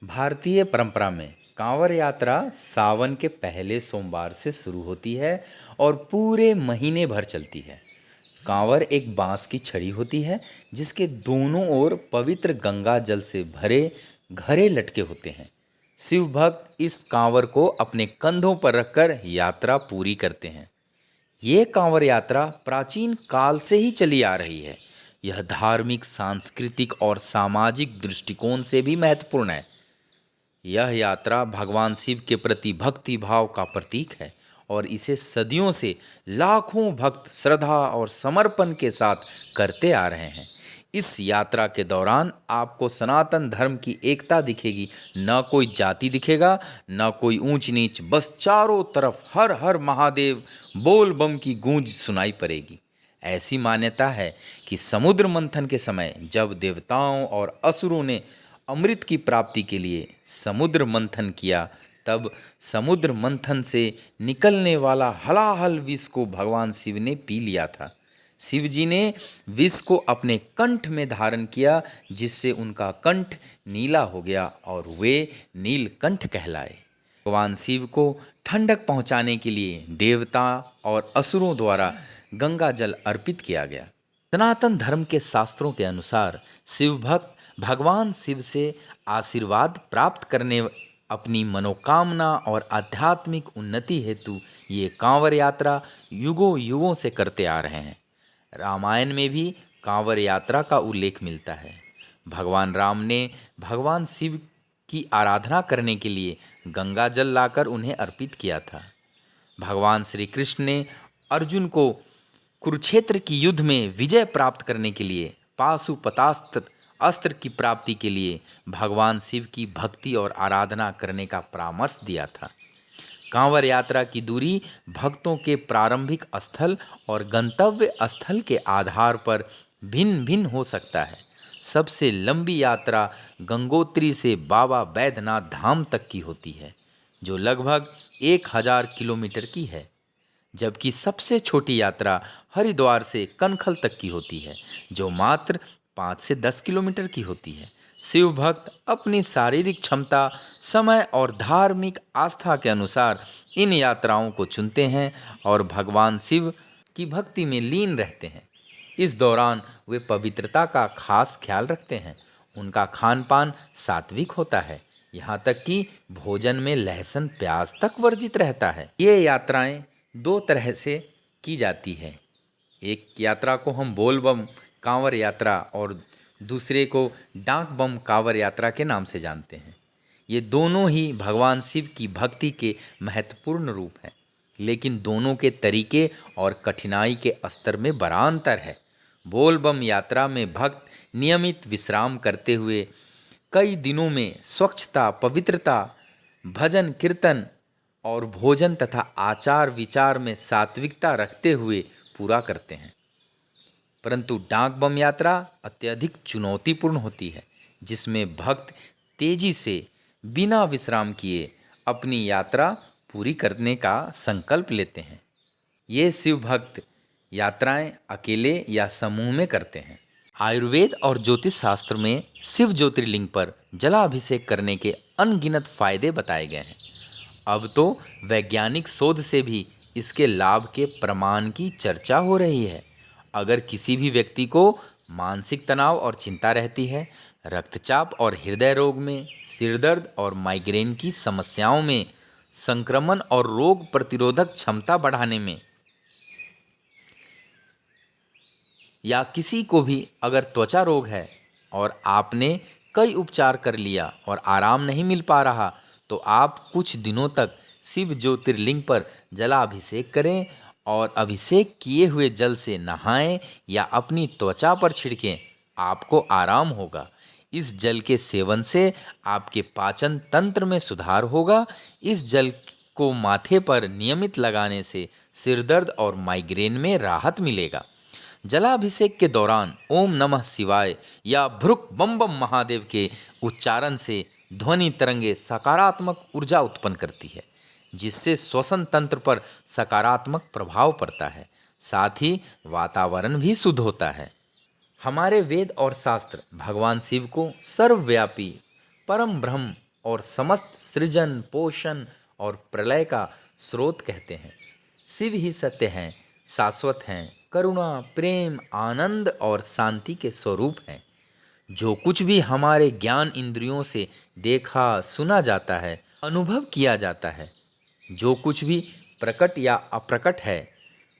भारतीय परंपरा में कांवड़ यात्रा सावन के पहले सोमवार से शुरू होती है और पूरे महीने भर चलती है। कांवड़ एक बांस की छड़ी होती है जिसके दोनों ओर पवित्र गंगा जल से भरे घड़े लटके होते हैं। शिव भक्त इस कांवड़ को अपने कंधों पर रखकर यात्रा पूरी करते हैं। ये कांवड़ यात्रा प्राचीन काल से ही चली आ रही है। यह धार्मिक, सांस्कृतिक और सामाजिक दृष्टिकोण से भी महत्वपूर्ण है। यह यात्रा भगवान शिव के प्रति भक्ति भाव का प्रतीक है और इसे सदियों से लाखों भक्त श्रद्धा और समर्पण के साथ करते आ रहे हैं। इस यात्रा के दौरान आपको सनातन धर्म की एकता दिखेगी। न कोई जाति दिखेगा, न कोई ऊंच नीच, बस चारों तरफ हर हर महादेव बोल बम की गूंज सुनाई पड़ेगी। ऐसी मान्यता है कि समुद्र मंथन के समय जब देवताओं और असुरों ने अमृत की प्राप्ति के लिए समुद्र मंथन किया, तब समुद्र मंथन से निकलने वाला हलाहल विष को भगवान शिव ने पी लिया था। शिव जी ने विष को अपने कंठ में धारण किया, जिससे उनका कंठ नीला हो गया और वे नीलकंठ कहलाए। भगवान शिव को ठंडक पहुंचाने के लिए देवता और असुरों द्वारा गंगा जल अर्पित किया गया। सनातन धर्म के शास्त्रों के अनुसार शिव भक्त भगवान शिव से आशीर्वाद प्राप्त करने अपनी मनोकामना और आध्यात्मिक उन्नति हेतु ये कांवड़ यात्रा युगों युगों से करते आ रहे हैं। रामायण में भी कांवड़ यात्रा का उल्लेख मिलता है। भगवान राम ने भगवान शिव की आराधना करने के लिए गंगा जल लाकर उन्हें अर्पित किया था। भगवान श्री कृष्ण ने अर्जुन को कुरुक्षेत्र की युद्ध में विजय प्राप्त करने के लिए पाशुपतास्त्र अस्त्र की प्राप्ति के लिए भगवान शिव की भक्ति और आराधना करने का परामर्श दिया था। कांवड़ यात्रा की दूरी भक्तों के प्रारंभिक स्थल और गंतव्य स्थल के आधार पर भिन्न भिन्न हो सकता है। सबसे लंबी यात्रा गंगोत्री से बाबा बैद्यनाथ धाम तक की होती है, जो लगभग 1000 किलोमीटर की है, जबकि सबसे छोटी यात्रा हरिद्वार से कनखल तक की होती है, जो मात्र 5 से 10 किलोमीटर की होती है। शिव भक्त अपनी शारीरिक क्षमता, समय और धार्मिक आस्था के अनुसार इन यात्राओं को चुनते हैं और भगवान शिव की भक्ति में लीन रहते हैं। इस दौरान वे पवित्रता का खास ख्याल रखते हैं। उनका खान पान सात्विक होता है, यहाँ तक कि भोजन में लहसुन प्याज तक वर्जित रहता है। ये यात्राएं दो तरह से की जाती है। एक यात्रा को हम बोल बम कांवड़ यात्रा और दूसरे को डाक बम कांवड़ यात्रा के नाम से जानते हैं। ये दोनों ही भगवान शिव की भक्ति के महत्वपूर्ण रूप हैं, लेकिन दोनों के तरीके और कठिनाई के स्तर में बड़ा अंतर है। बोल बम यात्रा में भक्त नियमित विश्राम करते हुए कई दिनों में स्वच्छता, पवित्रता, भजन कीर्तन और भोजन तथा आचार विचार में सात्विकता रखते हुए पूरा करते हैं। परंतु डाक बम यात्रा अत्यधिक चुनौतीपूर्ण होती है, जिसमें भक्त तेजी से बिना विश्राम किए अपनी यात्रा पूरी करने का संकल्प लेते हैं। ये शिव भक्त यात्राएं अकेले या समूह में करते हैं। आयुर्वेद और ज्योतिष शास्त्र में शिव ज्योतिर्लिंग पर जलाभिषेक करने के अनगिनत फायदे बताए गए हैं। अब तो वैज्ञानिक शोध से भी इसके लाभ के प्रमाण की चर्चा हो रही है। अगर किसी भी व्यक्ति को मानसिक तनाव और चिंता रहती है, रक्तचाप और हृदय रोग में, सिरदर्द और माइग्रेन की समस्याओं में, संक्रमण और रोग प्रतिरोधक क्षमता बढ़ाने में, या किसी को भी अगर त्वचा रोग है और आपने कई उपचार कर लिया और आराम नहीं मिल पा रहा, तो आप कुछ दिनों तक शिव ज्योतिर्लिंग पर जलाभिषेक करें और अभिषेक किए हुए जल से नहाएं या अपनी त्वचा पर छिड़कें। आपको आराम होगा। इस जल के सेवन से आपके पाचन तंत्र में सुधार होगा। इस जल को माथे पर नियमित लगाने से सिरदर्द और माइग्रेन में राहत मिलेगा। जलाभिषेक के दौरान ओम नमः शिवाय या भ्रुक बम बम महादेव के उच्चारण से ध्वनि तरंगे सकारात्मक ऊर्जा उत्पन्न करती है, जिससे श्वसन तंत्र पर सकारात्मक प्रभाव पड़ता है। साथ ही वातावरण भी शुद्ध होता है। हमारे वेद और शास्त्र भगवान शिव को सर्वव्यापी, परम ब्रह्म और समस्त सृजन, पोषण और प्रलय का स्रोत कहते हैं। शिव ही सत्य हैं, शाश्वत हैं, करुणा, प्रेम, आनंद और शांति के स्वरूप हैं। जो कुछ भी हमारे ज्ञान इंद्रियों से देखा, सुना जाता है, अनुभव किया जाता है, जो कुछ भी प्रकट या अप्रकट है,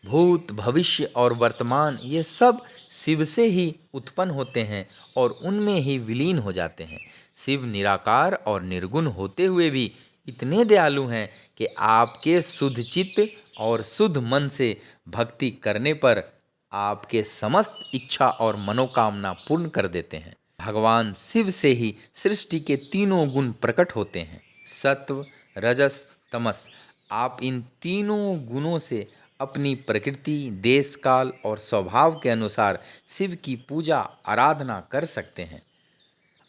भूत, भविष्य और वर्तमान, ये सब शिव से ही उत्पन्न होते हैं और उनमें ही विलीन हो जाते हैं। शिव निराकार और निर्गुण होते हुए भी इतने दयालु हैं कि आपके शुद्ध चित्त और शुद्ध मन से भक्ति करने पर आपके समस्त इच्छा और मनोकामना पूर्ण कर देते हैं। भगवान शिव से ही सृष्टि के तीनों गुण प्रकट होते हैं, सत्व, रजस, तमस। आप इन तीनों गुणों से अपनी प्रकृति, देश काल और स्वभाव के अनुसार शिव की पूजा आराधना कर सकते हैं।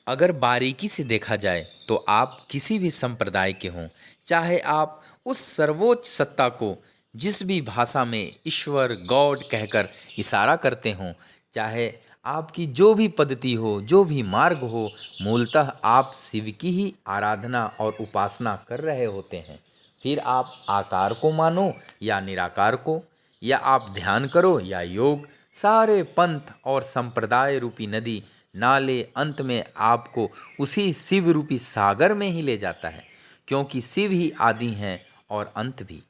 अगर बारीकी से देखा जाए तो आप किसी भी संप्रदाय के हों, चाहे आप उस सर्वोच्च सत्ता को जिस भी भाषा में ईश्वर, गॉड कहकर इशारा करते हों, चाहे आपकी जो भी पद्धति हो, जो भी मार्ग हो, मूलतः आप शिव की ही आराधना और उपासना कर रहे होते हैं। फिर आप आकार को मानो या निराकार को, या आप ध्यान करो या योग, सारे पंथ और संप्रदाय रूपी नदी नाले अंत में आपको उसी शिव रूपी सागर में ही ले जाता है, क्योंकि शिव ही आदि हैं और अंत भी।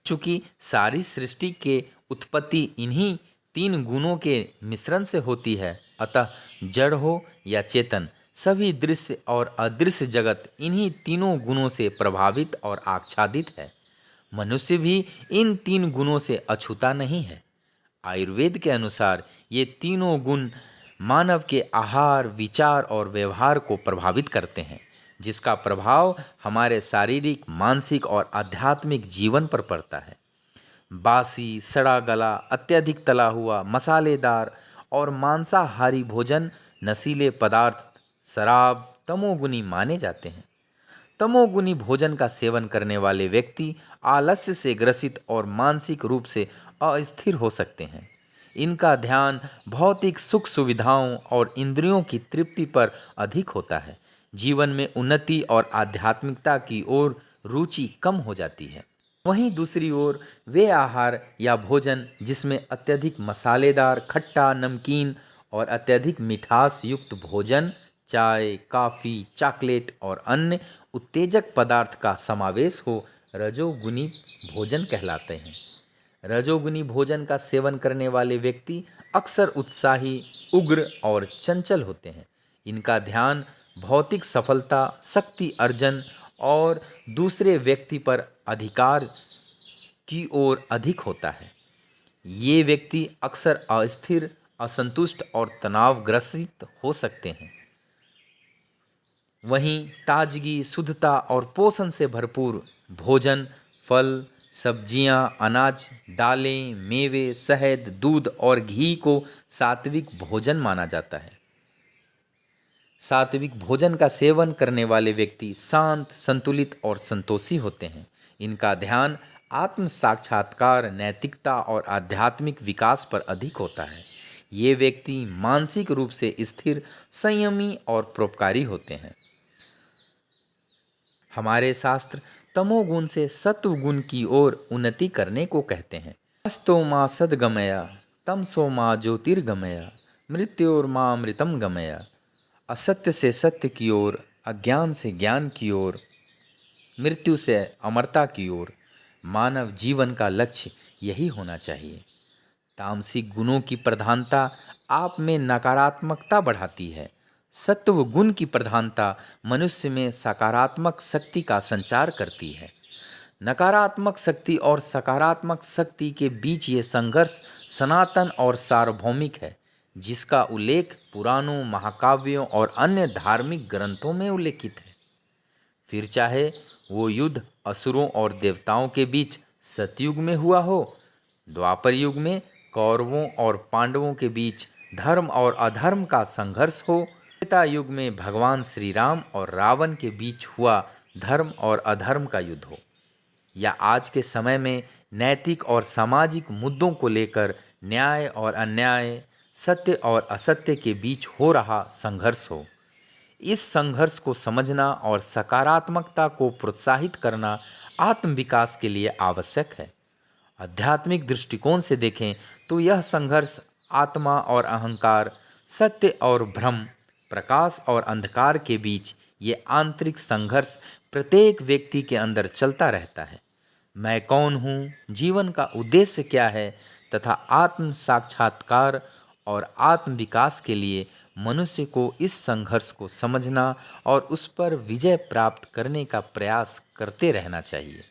चूंकि सारी सृष्टि के उत्पत्ति इन्हीं तीन गुणों के मिश्रण से होती है, अतः जड़ हो या चेतन, सभी दृश्य और अदृश्य जगत इन्हीं तीनों गुणों से प्रभावित और आच्छादित है। मनुष्य भी इन तीन गुणों से अछूता नहीं है। आयुर्वेद के अनुसार ये तीनों गुण मानव के आहार, विचार और व्यवहार को प्रभावित करते हैं, जिसका प्रभाव हमारे शारीरिक, मानसिक और आध्यात्मिक जीवन पर पड़ता है। बासी, सड़ा गला, अत्यधिक तला हुआ, मसालेदार और मांसाहारी भोजन, नशीले पदार्थ, शराब तमोगुनी माने जाते हैं। तमोगुनी भोजन का सेवन करने वाले व्यक्ति आलस्य से ग्रसित और मानसिक रूप से अस्थिर हो सकते हैं। इनका ध्यान भौतिक सुख सुविधाओं और इंद्रियों की तृप्ति पर अधिक होता है। जीवन में उन्नति और आध्यात्मिकता की ओर रुचि कम हो जाती है। वहीं दूसरी ओर वे आहार या भोजन जिसमें अत्यधिक मसालेदार, खट्टा, नमकीन और अत्यधिक मिठास युक्त भोजन, चाय, कॉफ़ी, चॉकलेट और अन्य उत्तेजक पदार्थ का समावेश हो, रजोगुनी भोजन कहलाते हैं। रजोगुनी भोजन का सेवन करने वाले व्यक्ति अक्सर उत्साही, उग्र और चंचल होते हैं। इनका ध्यान भौतिक सफलता, शक्ति अर्जन और दूसरे व्यक्ति पर अधिकार की ओर अधिक होता है। ये व्यक्ति अक्सर अस्थिर, असंतुष्ट और तनावग्रसित हो सकते हैं। वहीं ताजगी, शुद्धता और पोषण से भरपूर भोजन, फल, सब्जियां, अनाज, दालें, मेवे, शहद, दूध और घी को सात्विक भोजन माना जाता है। सात्विक भोजन का सेवन करने वाले व्यक्ति शांत, संतुलित और संतोषी होते हैं। इनका ध्यान आत्म साक्षात्कार, नैतिकता और आध्यात्मिक विकास पर अधिक होता है। ये व्यक्ति मानसिक रूप से स्थिर, संयमी और परोपकारी होते हैं। हमारे शास्त्र तमोगुण से सत्व गुण की ओर उन्नति करने को कहते हैं। अस्तो माँ सद्गमया, तमसो माँ ज्योतिर्गमया, मृत्योर्मा अमृतम गमया। असत्य से सत्य की ओर, अज्ञान से ज्ञान की ओर, मृत्यु से अमरता की ओर मानव जीवन का लक्ष्य यही होना चाहिए। तामसिक गुणों की प्रधानता आप में नकारात्मकता बढ़ाती है। सत्व गुण की प्रधानता मनुष्य में सकारात्मक शक्ति का संचार करती है। नकारात्मक शक्ति और सकारात्मक शक्ति के बीच ये संघर्ष सनातन और सार्वभौमिक है, जिसका उल्लेख पुराणों, महाकाव्यों और अन्य धार्मिक ग्रंथों में उल्लेखित है। फिर चाहे वो युद्ध असुरों और देवताओं के बीच सतयुग में हुआ हो, द्वापर युग में कौरवों और पांडवों के बीच धर्म और अधर्म का संघर्ष हो, त्रेता युग में भगवान श्री राम और रावण के बीच हुआ धर्म और अधर्म का युद्ध हो, या आज के समय में नैतिक और सामाजिक मुद्दों को लेकर न्याय और अन्याय, सत्य और असत्य के बीच हो रहा संघर्ष हो, इस संघर्ष को समझना और सकारात्मकता को प्रोत्साहित करना आत्म विकास के लिए आवश्यक है। आध्यात्मिक दृष्टिकोण से देखें तो यह संघर्ष आत्मा और अहंकार, सत्य और भ्रम, प्रकाश और अंधकार के बीच ये आंतरिक संघर्ष प्रत्येक व्यक्ति के अंदर चलता रहता है। मैं कौन हूँ, जीवन का उद्देश्य क्या है तथा आत्म साक्षात्कार और आत्म विकास के लिए मनुष्य को इस संघर्ष को समझना और उस पर विजय प्राप्त करने का प्रयास करते रहना चाहिए।